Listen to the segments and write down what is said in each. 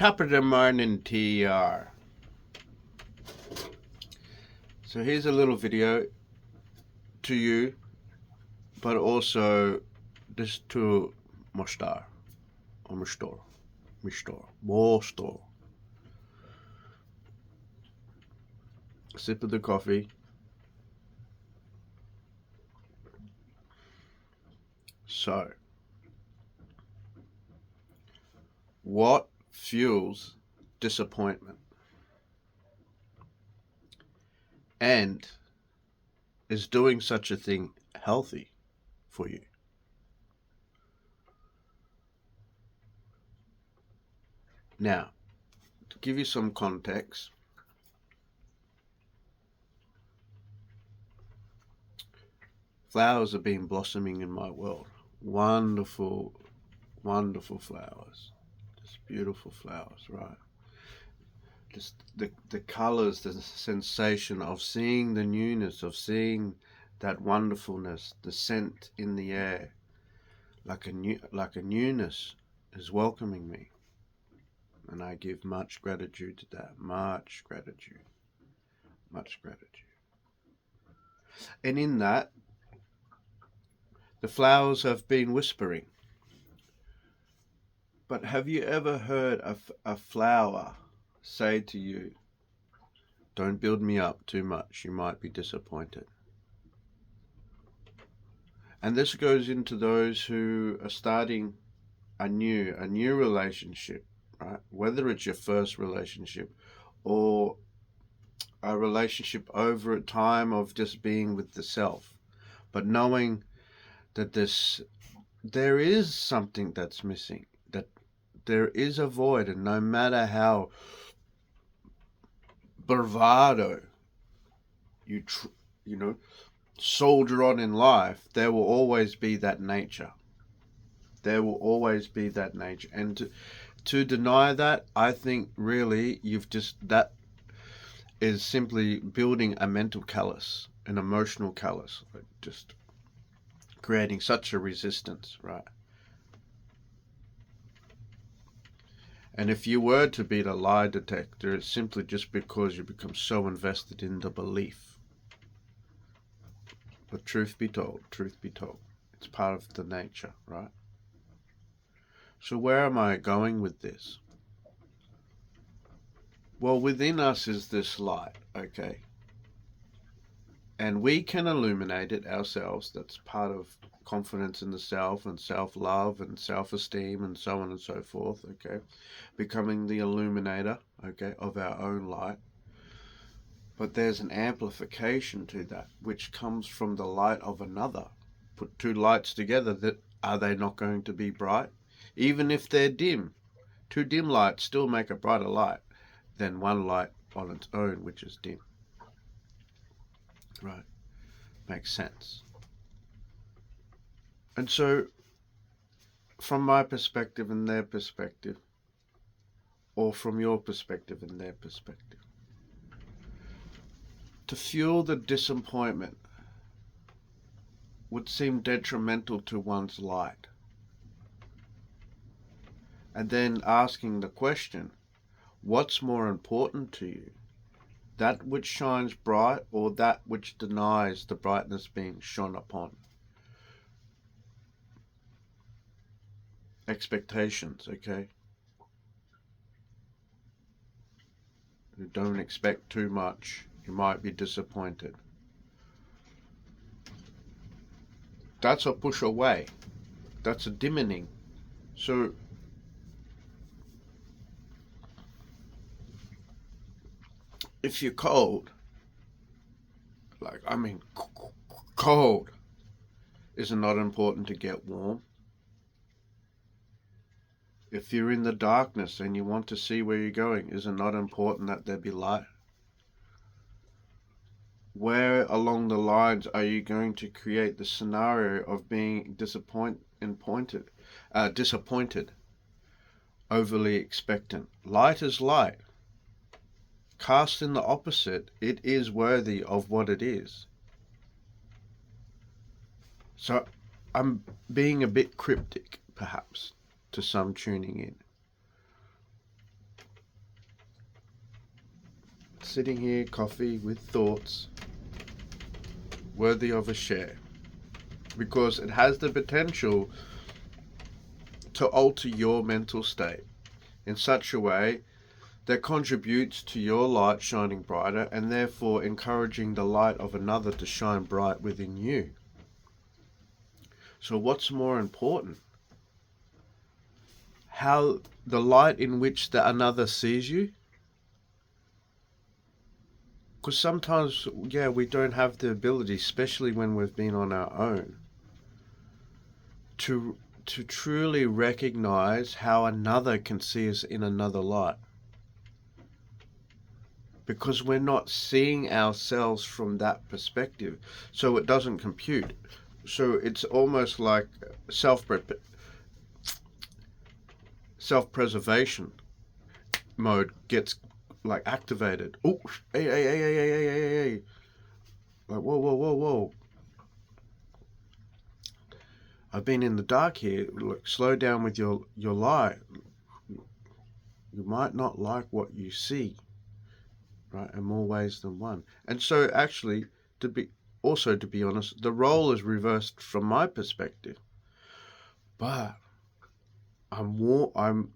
Top of the morning TR. So here's a little video to you, but also this to Mostar or Mostor. Sip of the coffee. So, what fuels disappointment? And is doing such a thing healthy for you? Now, to give you some context, flowers have been blossoming in my world. Wonderful, wonderful flowers. Just beautiful flowers, right? Just the colors, the sensation of seeing the newness, of seeing that wonderfulness, the scent in the air, like a newness is welcoming me. And I give much gratitude to that. Much gratitude. Much gratitude. And in that, the flowers have been whispering. But have you ever heard a flower say to you, don't build me up too much, you might be disappointed? And this goes into those who are starting a new relationship, right? Whether it's your first relationship or a relationship over a time of just being with the self, but knowing that there is something that's missing, that there is a void, and no matter how bravado you soldier on in life, there will always be that nature. There will always be that nature. And to deny that, I think really that is simply building a mental callus, an emotional callus, just creating such a resistance, right? And if you were to be the lie detector, it's simply just because you become so invested in the belief. But truth be told, it's part of the nature, right? So where am I going with this? Well, within us is this light, okay? And we can illuminate it ourselves. That's part of confidence in the self and self-love and self-esteem and so on and so forth, okay? Becoming the illuminator, okay, of our own light. But there's an amplification to that, which comes from the light of another. Put two lights together, are they not going to be bright? Even if they're dim, two dim lights still make a brighter light than one light on its own, which is dim. Right? Makes sense. And so, from my perspective and their perspective, or from your perspective and their perspective, to fuel the disappointment would seem detrimental to one's light. And then asking the question, what's more important to you? That which shines bright or that which denies the brightness being shone upon? Expectations, okay? You don't expect too much, you might be disappointed. That's a push away. That's a dimming. So if you're cold, cold, is it not important to get warm? If you're in the darkness and you want to see where you're going, is it not important that there be light? Where along the lines are you going to create the scenario of being disappointed, overly expectant? Light is light. Cast in the opposite, it is worthy of what it is. So I'm being a bit cryptic, perhaps, to some tuning in. sitting here, coffee with thoughts worthy of a share, because it has the potential to alter your mental state in such a way that contributes to your light shining brighter, and therefore encouraging the light of another to shine bright within you. So what's more important? How the light in which the another sees you? Because sometimes, we don't have the ability, especially when we've been on our own, to truly recognize how another can see us in another light. Because we're not seeing ourselves from that perspective, so it doesn't compute. So it's almost like self-preservation mode gets like activated. Oh, hey. Like, whoa. I've been in the dark here. Look, slow down with your lie. You might not like what you see, right? In more ways than one. And so actually, to be honest, the role is reversed from my perspective. But I'm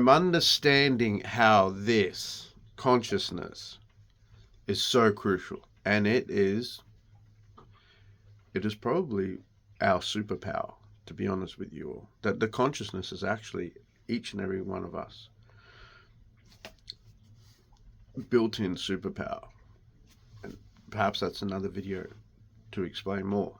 understanding how this consciousness is so crucial, and it is probably our superpower, to be honest with you all. That the consciousness is actually each and every one of us built-in superpower, and perhaps that's another video to explain more.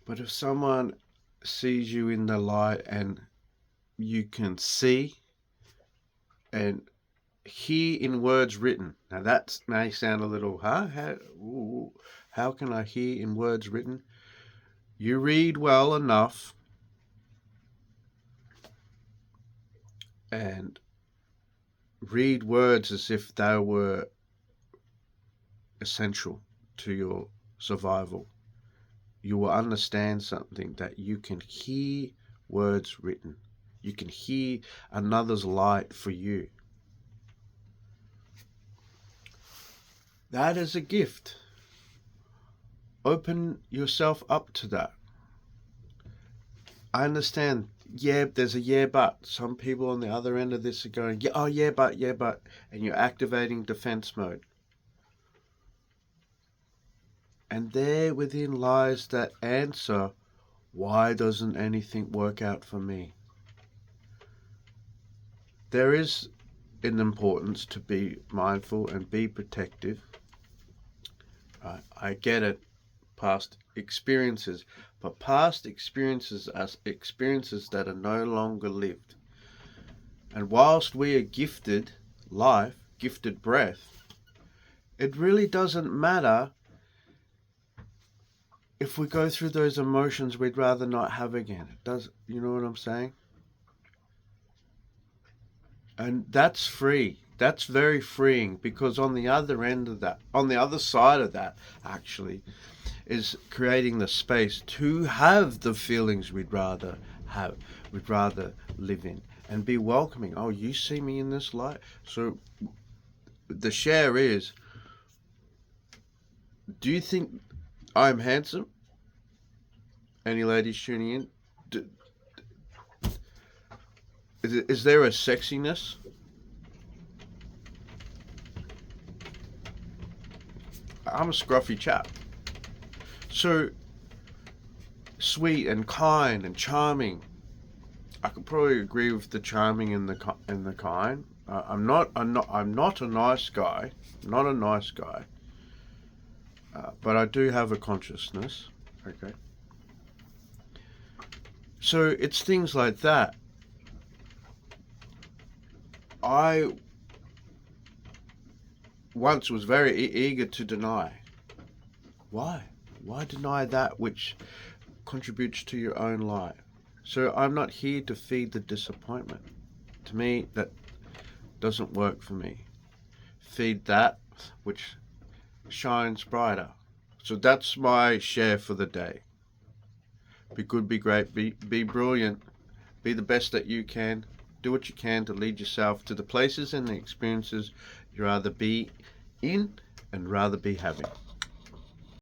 But if someone sees you in the light and you can see and hear in words written. Now that may sound a little, how can I hear in words written? You read well enough and read words as if they were essential to your survival. You will understand something, that you can hear words written. You can hear another's light for you. That is a gift. Open yourself up to that. I understand, there's a but. Some people on the other end of this are going, but, and you're activating defense mode. And there within lies that answer, why doesn't anything work out for me? There is an importance to be mindful and be protective. I get it, past experiences, but past experiences are experiences that are no longer lived. And whilst we are gifted life, gifted breath, it really doesn't matter if we go through those emotions we'd rather not have again. It does, you know what I'm saying? And that's free. That's very freeing, because on the other end of that, on the other side of that, actually, is creating the space to have the feelings we'd rather have, we'd rather live in, and be welcoming. Oh, you see me in this light? So the share is, do you think I'm handsome? Any ladies tuning in? Is there a sexiness? I'm a scruffy chap. So sweet and kind and charming. I could probably agree with the charming and the kind. I'm not a nice guy. Not a nice guy. But I do have a consciousness. Okay. So it's things like that. I once was very eager to deny. Why? Why deny that which contributes to your own life? So I'm not here to feed the disappointment. To me, that doesn't work for me. Feed that which shines brighter. So that's my share for the day. Be good, be great, be brilliant, be the best that you can. do what you can to lead yourself to the places and the experiences you rather be in and rather be having.